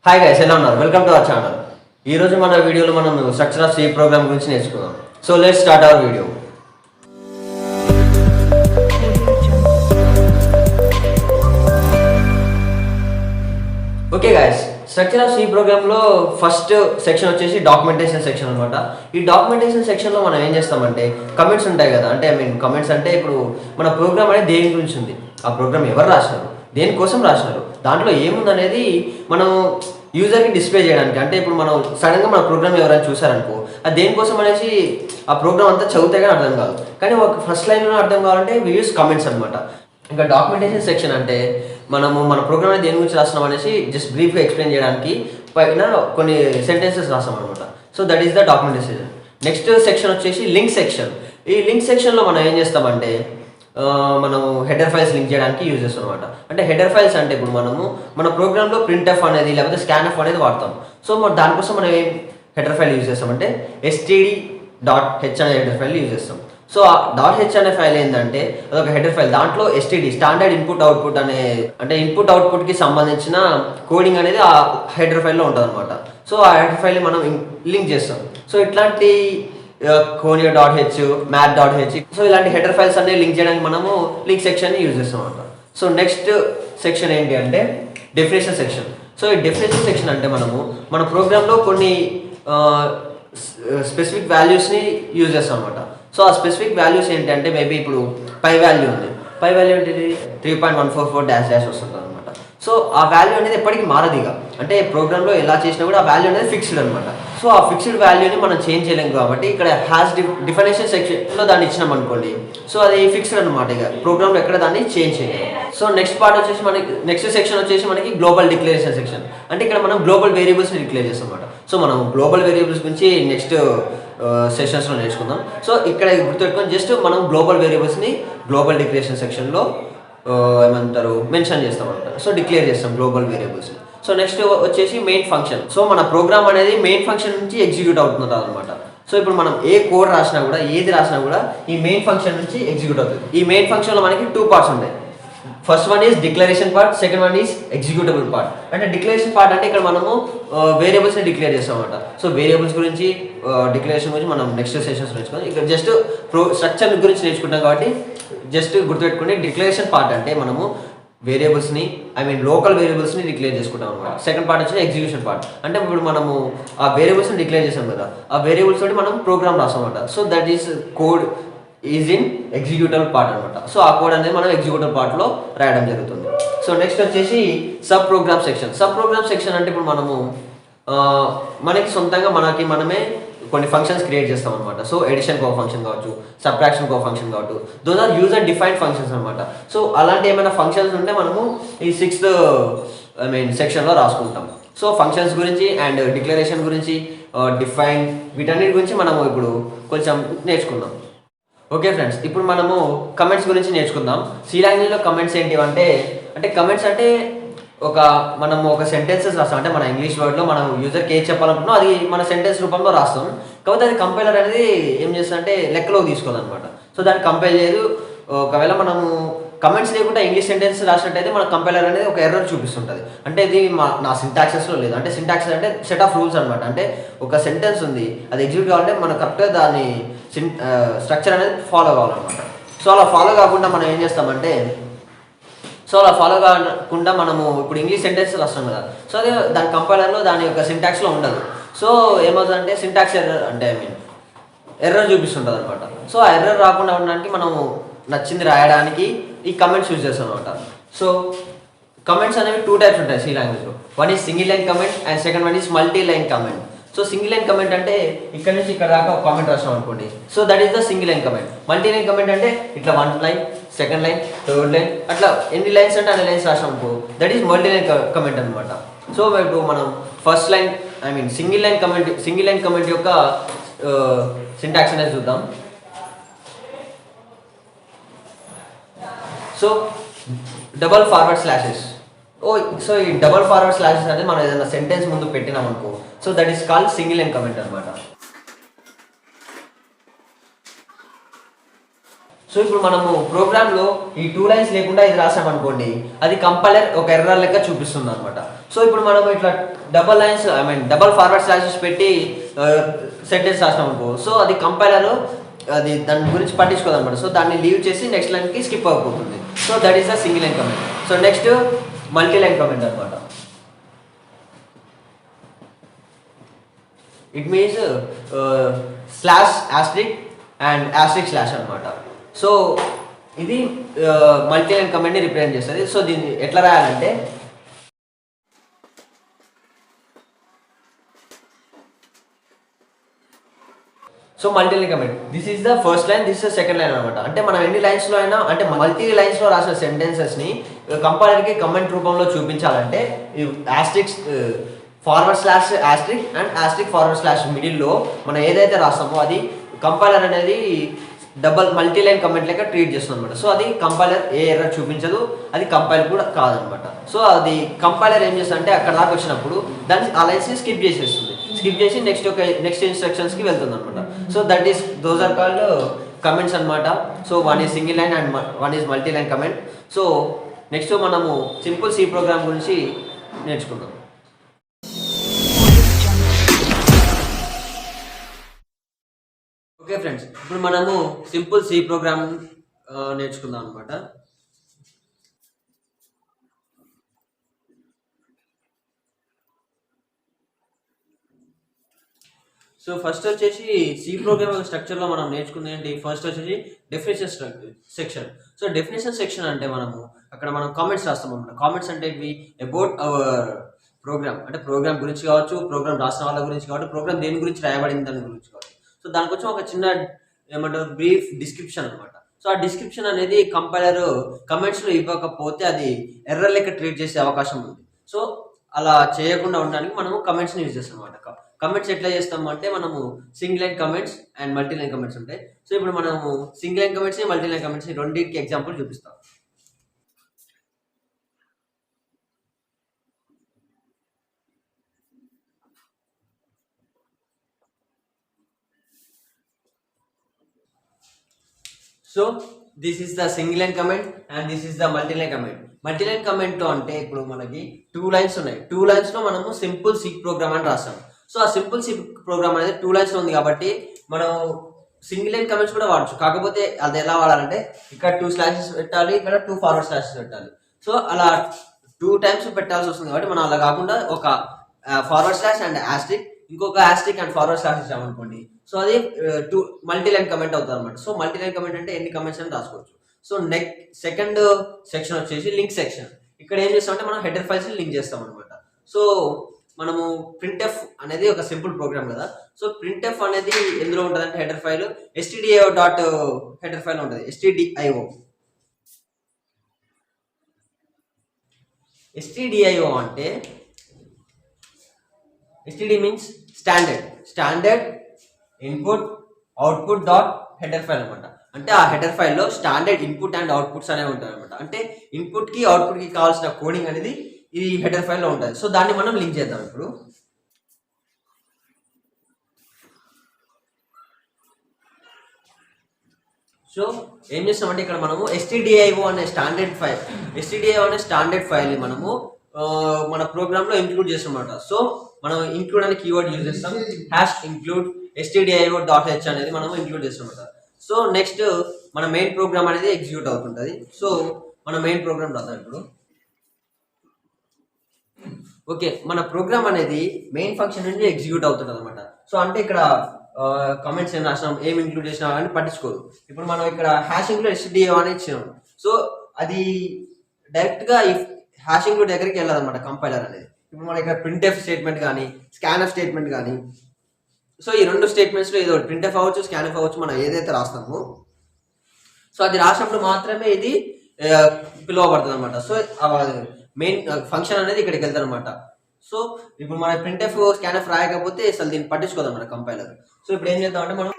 Hi guys, ఎలా ఉన్నారు? Welcome to our channel. ఈ రోజు మన వీడియోలో మనం స్ట్రక్చర్ ఆఫ్ సి ప్రోగ్రామ్ గురించి నేర్చుకుందాం. So let's start our video. Okay guys, structure of C ప్రోగ్రామ్లో ఫస్ట్ సెక్షన్ వచ్చేసి డాక్యుమెంటేషన్ సెక్షన్ అనమాట. ఈ డాక్యుమెంటేషన్ సెక్షన్లో మనం ఏం చేస్తామంటే కమెంట్స్ ఉంటాయి కదా, అంటే కమెంట్స్ అంటే ఇప్పుడు మన ప్రోగ్రామ్ అనేది దేని గురించి ఉంది, ఆ ప్రోగ్రామ్ ఎవరు రాసినారు, దేనికోసం రాసినారు, దాంట్లో ఏముందనేది మనం యూజర్కి డిస్ప్లే చేయడానికి. అంటే ఇప్పుడు మనం సడన్గా మన ప్రోగ్రామ్ ఎవరైనా చూసారనుకో, అది దేనికోసం అనేసి ఆ ప్రోగ్రామ్ అంతా చదివితే కానీ అర్థం కాదు. కానీ ఒక ఫస్ట్ లైన్లో అర్థం కావాలంటే వి యూస్ కమెంట్స్ అనమాట. ఇంకా డాక్యుమెంటేషన్ సెక్షన్ అంటే మనము మన ప్రోగ్రామ్ అనేది దేని గురించి రాస్తున్నాం అనేసి జస్ట్ బ్రీఫ్గా ఎక్స్ప్లెయిన్ చేయడానికి పైన కొన్ని సెంటెన్సెస్ రాస్తాం అనమాట. So that is the documentation. Next section వచ్చేసి లింక్ సెక్షన్. ఈ లింక్ సెక్షన్లో మనం ఏం చేస్తామంటే మనము హెడర్ ఫైల్స్ లింక్ చేయడానికి యూజ్ చేస్తాం అనమాట. అంటే హెడర్ ఫైల్స్ అంటే ఇప్పుడు మనము మన ప్రోగ్రామ్లో ప్రింట్ఎఫ్ అనేది లేకపోతే స్కాన్ఎఫ్ అనేది వాడతాం. సో దానికోసం మనం ఏం హెడర్ ఫైల్ యూజ్ చేస్తామంటే std.h అనే హెడర్ ఫైల్ యూజ్ చేస్తాం. సో ఆ .h అనే ఫైల్ ఏంటంటే అదొక హెడర్ ఫైల్. దాంట్లో STD స్టాండర్డ్ ఇన్పుట్ అవుట్పుట్ అనే అంటే ఇన్పుట్ అవుట్పుట్కి సంబంధించిన కోడింగ్ అనేది ఆ హెడర్ ఫైల్లో ఉంటుంది అనమాట. సో ఆ హెడర్ ఫైల్ని మనం లింక్ చేస్తాం. సో ఇట్లాంటి conio.h, math.h, సో ఇలాంటి హెడర్ ఫైల్స్ అన్ని లింక్ చేయడానికి మనము లింక్ సెక్షన్ని యూజ్ చేస్తాం అనమాట. సో నెక్స్ట్ సెక్షన్ ఏంటి అంటే డెఫినేషన్ సెక్షన్. సో ఈ డెఫినేషన్ సెక్షన్ అంటే మనము మన ప్రోగ్రాంలో కొన్ని స్పెసిఫిక్ వాల్యూస్ని యూజ్ చేస్తాం అనమాట. సో ఆ స్పెసిఫిక్ వాల్యూస్ ఏంటంటే మేబీ ఇప్పుడు పై వాల్యూ ఉంది, పై వాల్యూ ఏంటి 3.144 వస్తుంది అనమాట. సో ఆ వాల్యూ అనేది ఎప్పటికీ మారదు. ఇక అంటే ప్రోగ్రామ్లో ఎలా చేసినా కూడా ఆ వాల్యూ అనేది ఫిక్స్డ్ అనమాట. సో ఆ ఫిక్స్డ్ వాల్యూని మనం చేంజ్ చేయలేము కాబట్టి ఇక్కడ హ్యాస్ డిఫినేషన్ సెక్షన్లో దాన్ని ఇచ్చినాం అనుకోండి, సో అది ఫిక్స్డ్ అనమాట. ఇక ప్రోగ్రామ్లో ఎక్కడ దాన్ని చేంజ్ చేయలేము. సో నెక్స్ట్ పార్ట్ వచ్చేసి మనకి నెక్స్ట్ సెక్షన్ వచ్చేసి మనకి గ్లోబల్ డిక్లరేషన్ సెక్షన్. అంటే ఇక్కడ మనం గ్లోబల్ వేరియబుల్స్ని డిక్లేర్ చేస్తాం అనమాట. సో మనం గ్లోబల్ వేరియబుల్స్ గురించి నెక్స్ట్ సెషన్స్లో నేర్చుకుందాం. సో ఇక్కడ గుర్తుపెట్టుకొని జస్ట్ మనం గ్లోబల్ వేరియబుల్స్ని గ్లోబల్ డిక్లరేషన్ సెక్షన్లో ఏమంటారు మెన్షన్ చేస్తాం అనమాట. సో డిక్లేర్ చేస్తాం గ్లోబల్ వేరియబుల్స్ని. సో నెక్స్ట్ వచ్చేసి మెయిన్ ఫంక్షన్. సో మన ప్రోగ్రామ్ అనేది మెయిన్ ఫంక్షన్ నుంచి ఎగ్జిక్యూట్ అవుతుంది అనమాట. సో ఇప్పుడు మనం ఏ కోడ్ రాసినా కూడా ఏది రాసినా కూడా ఈ మెయిన్ ఫంక్షన్ నుంచి ఎగ్జిక్యూట్ అవుతుంది. ఈ మెయిన్ ఫంక్షన్లో మనకి 2 పార్ట్స్ ఉంటాయి. First one is declaration part, second one is executable part. అంటే డిక్లరేషన్ పార్ట్ అంటే ఇక్కడ మనము వేరియబుల్స్ని డిక్లేర్ చేస్తాం అనమాట. సో వేరియబుల్స్ గురించి డిక్లరేషన్ గురించి మనం నెక్స్ట్ సెషన్స్ నేర్చుకుంటాం. ఇక్కడ జస్ట్ స్ట్రక్చర్ గురించి నేర్చుకుంటాం కాబట్టి జస్ట్ గుర్తుపెట్టుకుని డిక్లరేషన్ పార్ట్ అంటే మనము వేరియబుల్స్ని లోకల్ వేరియబుల్స్ని డిక్లేర్ చేసుకుంటాం అనమాట. సెకండ్ పార్ట్ వచ్చి ఎగ్జిక్యూషన్ పార్ట్. అంటే ఇప్పుడు మనము ఆ వేరియబుల్స్ని డిక్లేర్ చేసాం కదా, ఆ వేరియబుల్స్ తోటి మనం ప్రోగ్రామ్ రాస్తాం అనమాట. So that is code is in executable part అనమాట. సో ఆ కోడ్ అనేది మనం ఎగ్జిక్యూటబుల్ పార్ట్లో రాయడం జరుగుతుంది. సో నెక్స్ట్ వచ్చేసి subprogram section. Subprogram section అంటే ఇప్పుడు మనము మనకి సొంతంగా మనమే కొన్ని ఫంక్షన్స్ క్రియేట్ చేస్తాం అనమాట. సో ఎడిషన్ కో ఫంక్షన్ కావచ్చు, సబ్ట్రాక్షన్ కో ఫంక్షన్ కావచ్చు, those are user defined functions అనమాట. సో అలాంటి ఏమైనా ఫంక్షన్స్ ఉంటే మనము ఈ 6th సెక్షన్లో రాసుకుంటాం. సో ఫంక్షన్స్ గురించి అండ్ డిక్లరేషన్ గురించి డిఫైన్ వీటన్నిటి గురించి మనము ఇప్పుడు కొంచెం నేర్చుకుందాం. ఓకే ఫ్రెండ్స్, ఇప్పుడు మనము కమెంట్స్ గురించి నేర్చుకుందాం. సి లాంగ్వేజ్లో కమెంట్స్ ఏంటి అంటే కమెంట్స్ అంటే మనము ఒక సెంటెన్సెస్ రాస్తాం. అంటే మన ఇంగ్లీష్ వర్డ్లో మనం యూజర్కి ఏం చెప్పాలనుకుంటున్నాం అది మన సెంటెన్స్ రూపంలో రాస్తాం. కాకపోతే అది కంపైలర్ అనేది ఏం చేస్తుందంటే లెక్కలోకి తీసుకోవాలన్నమాట. సో దాన్ని కంపైల్ చేయదు. ఒకవేళ మనము కమెంట్స్ లేకుండా ఇంగ్లీష్ సెంటెన్స్ రాసినట్టయితే మన కంపైలర్ అనేది ఒక ఎర్రర్ చూపిస్తుంటుంది. అంటే ఇది నా సింటాక్సెస్లో లేదు. అంటే సింటాక్సెస్ అంటే సెట్ ఆఫ్ రూల్స్ అనమాట. అంటే ఒక సెంటెన్స్ ఉంది, అది ఎగ్జిక్యూట్ కావాలంటే మనం కరెక్ట్గా దాని స్ట్రక్చర్ అనేది ఫాలో కావాలన్నమాట. సో అలా ఫాలో కాకుండా మనం ఏం చేస్తామంటే అలా ఫాలో కాకుండా మనము ఇప్పుడు ఇంగ్లీష్ సెంటెన్స్ రాస్తాం కదా, సో అది దాని కంపైలర్లో దాని యొక్క సింటాక్స్లో ఉండదు. సో ఏమవుతుందంటే సింటాక్స్ ఎర్రర్ అంటే ఎర్రర్ చూపిస్తుంటుంది అనమాట. సో ఆ ఎర్రర్ రాకుండా ఉండడానికి మనము నచ్చింది రాయడానికి ఈ కమెంట్స్ యూజ్ చేస్తాం అనమాట. సో కమెంట్స్ అనేవి 2 టైప్స్ ఉంటాయి సి లాంగ్వేజ్లో. One is single line comment and second one is multi line comment. So single line comment అంటే ఇక్కడ నుంచి ఇక్కడ దాకా ఒక కామెంట్ రాసాం అనుకోండి, so that is the single line comment. Multi line comment అంటే ఇట్లా 1 line, second line, third line, అట్లా ఎన్ని లైన్స్ అంటే అన్ని లైన్స్ రాసాం అనుకో, that is multi line comment అనమాట. సో ఇప్పుడు మనం first line single line comment యొక్క సింటాక్స్ అనేది చూద్దాం. So double forward slashes. So ఈ డబల్ ఫార్వర్డ్ స్లాషెస్ అనేది మనం ఏదైనా సెంటెన్స్ ముందు పెట్టినాం అనుకో, so that is called single line comment అనమాట. సో ఇప్పుడు మనము ప్రోగ్రామ్లో ఈ 2 లైన్స్ లేకుండా ఇది రాసామనుకోండి, అది కంపైలర్ ఒక ఎర్రర్ లెక్క చూపిస్తుంది అనమాట. సో ఇప్పుడు మనం ఇట్లా double lines double forward slashes పెట్టి సెంటెన్స్ రాసినామనుకో, సో అది కంపైలర్ అది దాని గురించి పట్టించుకోదన్నమాట. సో దాన్ని లీవ్ చేసి నెక్స్ట్ లైన్కి స్కిప్ అయిపోతుంది. So that is the single line comment. So next multi line comment అనమాట. It means slash asterisk and asterisk slash అనమాట. సో ఇది మల్టీ లైన్ కమెంట్ని రిప్రజెంట్ చేస్తుంది. సో దీన్ని ఎట్లా రాయాలంటే so multi line comment, this is the first line, this is second line అనమాట. అంటే మనం ఎన్ని లైన్స్లో అయినా అంటే మల్టీ లైన్స్లో రాసిన సెంటెన్సెస్ని కంపైలర్కి కమెంట్ రూపంలో చూపించాలంటే asterisks forward slash asterisk and asterisk forward slash మిడిల్లో మనం ఏదైతే రాస్తామో అది కంపైలర్ అనేది డబల్ మల్టీ లైన్ కమెంట్ లెక్క ట్రీట్ చేస్తుంది అనమాట. సో అది కంపైలర్ ఏ ఎర్రర్ చూపించదు, అది కంపైల్ కూడా కాదనమాట. సో అది కంపైలర్ ఏం చేస్తుంది అంటే అక్కడ దాకా వచ్చినప్పుడు దాన్ని ఆ లైన్స్ని స్కిప్ చేసేస్తుంది. స్కిప్ చేసి నెక్స్ట్ ఇన్స్ట్రక్షన్స్కి వెళ్తుంది అనమాట. So that is those are called comments అనమాట. So one is single line and one is multi line comment. So next మనము సింపుల్ సి ప్రోగ్రామ్ గురించి నేర్చుకుందాం. ఓకే ఫ్రెండ్స్, ఇప్పుడు మనము సింపుల్ సి ప్రోగ్రామ్ నేర్చుకుందాం అనమాట. సో ఫస్ట్ వచ్చేసి సి ప్రోగ్రామింగ్ స్ట్రక్చర్లో మనం నేర్చుకుంది ఏంటి, ఫస్ట్ వచ్చేసి definition section. So definition section అంటే అక్కడ మనం కామెంట్స్ రాస్తాం అనమాట. కామెంట్స్ అంటే ఇవి అబౌట్ అవర్ ప్రోగ్రామ్, అంటే ప్రోగ్రామ్ గురించి కావచ్చు, ప్రోగ్రామ్ రాసిన వాళ్ళ గురించి కావచ్చు, ప్రోగ్రామ్ దేని గురించి రాయబడింది దాని గురించి కావచ్చు. సో దానికి వచ్చి ఒక చిన్న ఏమంటారు బ్రీఫ్ డిస్క్రిప్షన్ అనమాట. సో ఆ డిస్క్రిప్షన్ అనేది కంపైలర్ కమెంట్స్లో ఇవ్వకపోతే అది ఎర్రర్ లెక్క ట్రీట్ చేసే అవకాశం ఉంది. సో అలా చేయకుండా ఉండడానికి మనము కమెంట్స్ని యూజ్ చేస్తాం అనమాట. కమెంట్స్ ఎట్లా చేస్తాము అంటే మనము single line comments and multi line comments ఉంటాయి. సో ఇప్పుడు మనము single line comments multi line comments రెండింటికి ఎగ్జాంపుల్ చూపిస్తాం. So this is the single line comment and this is the multi line comment. Multi line comment అంటే ఇప్పుడు మనకి 2 lines ఉన్నాయి. 2 లైన్స్లో మనము సింపుల్ సి ప్రోగ్రామ్ అని రాస్తాం. సో ఆ సింపుల్ సి ప్రోగ్రామ్ అనేది 2 లైన్స్లో ఉంది కాబట్టి మనం సింగిల్ లైన్ కమెంట్స్ కూడా వాడచ్చు. కాకపోతే అది ఎలా వాడాలంటే ఇక్కడ 2 స్లాషెస్ పెట్టాలి, ఇక్కడ 2 ఫార్వర్డ్ స్లాషెస్ పెట్టాలి. సో అలా 2 టైమ్స్ పెట్టాల్సి వస్తుంది కాబట్టి మనం అలా కాకుండా ఒక ఫార్వర్డ్ స్లాష్ అండ్ ఆస్ట్రిక్, ఇంకొక ఆస్ట్రిక్ అండ్ ఫార్వర్డ్ స్లాష్ ఇచ్చామనుకోండి, సో అది 2 మల్టీ లైన్ కమెంట్ అవుతుంది అనమాట. సో మల్టీ లైన్ కమెంట్ అంటే ఎన్ని కమెంట్స్ అని రాసుకోవచ్చు. సో సెకండ్ సెక్షన్ వచ్చేసి లింక్ సెక్షన్. ఇక్కడ ఏం చేస్తామంటే మనం హెడర్ ఫైల్స్ లింక్ చేస్తాం అనమాట. సో మనము ప్రింట్ఎఫ్ అనేది ఒక సింపుల్ ప్రోగ్రామ్ కదా. సో ప్రింట్ఎఫ్ అనేది ఎందులో ఉంటుంది అంటే header file stdio dot header file ఉంటుంది, stdio అంటే std means standard input output dot header file అనమాట. అంటే ఆ హెడర్ ఫైల్లో స్టాండర్డ్ ఇన్పుట్ అండ్ అవుట్పుట్స్ అనేవి ఉంటాయి అనమాట. అంటే ఇన్పుట్కి అవుట్పుట్కి కావాల్సిన కోడింగ్ అనేది ఈ హెడర్ ఫైల్లో ఉంటుంది. సో దాన్ని మనం లింక్ చేద్దాం ఇప్పుడు. సో ఏం చేస్తామంటే ఇక్కడ మనము stdio అనే స్టాండర్డ్ ఫైల్ని మనము మన ప్రోగ్రామ్లో ఇంక్లూడ్ చేస్తామన్నమాట. సో మనం ఇంక్లూడ్ అనే కీవర్డ్ యూజ్ చేస్తాం. #include stdio.h అనేది మనం ఇంక్లూడ్ చేస్తామన్నమాట. సో నెక్స్ట్ మన మెయిన్ ప్రోగ్రామ్ అనేది ఎగ్జిక్యూట్ అవుతుంటుంది. సో మన మెయిన్ ప్రోగ్రామ్ రాద్దాం ఇప్పుడు. ఓకే, మన ప్రోగ్రామ్ అనేది మెయిన్ ఫంక్షన్ నుంచి ఎగ్జిక్యూట్ అవుతుంటుంది అనమాట. సో అంటే ఇక్కడ కమెంట్స్ ఏం రాసినాం, ఏం ఇంక్లూడ్ చేసినాం అని పట్టించుకోదు. ఇప్పుడు మనం ఇక్కడ హ్యాషింగ్లో stdio అని ఇచ్చినాం. సో అది డైరెక్ట్గా ఈ హ్యాషింగ్ దగ్గరికి వెళ్ళాలన్నమాట కంపైలర్ అనేది. ఇప్పుడు మన ఇక్కడ ప్రింట్ఎఫ్ స్టేట్మెంట్ కానీ స్కాన్ఎఫ్ స్టేట్మెంట్ కానీ, సో ఈ 2 స్టేట్మెంట్స్లో ఏదో ప్రింట్ఎఫ్ అవ్వచ్చు, స్కాన్ఎఫ్ అవ్వచ్చు, మనం ఏదైతే రాస్తామో సో అది రాసినప్పుడు మాత్రమే ఇది పిలువబడుతుంది అనమాట. సో మెయిన్ ఫంక్షన్ అనేది ఇక్కడికి వెళ్తారు అనమాట. సో ఇప్పుడు మన ప్రింట్ఎఫ్ స్కాన్ఎఫ్ రాయకపోతే అసలు దీన్ని పట్టించుకోదన్నమాట కంపైలర్. సో ఇప్పుడు ఏం చేద్దామంటే మనం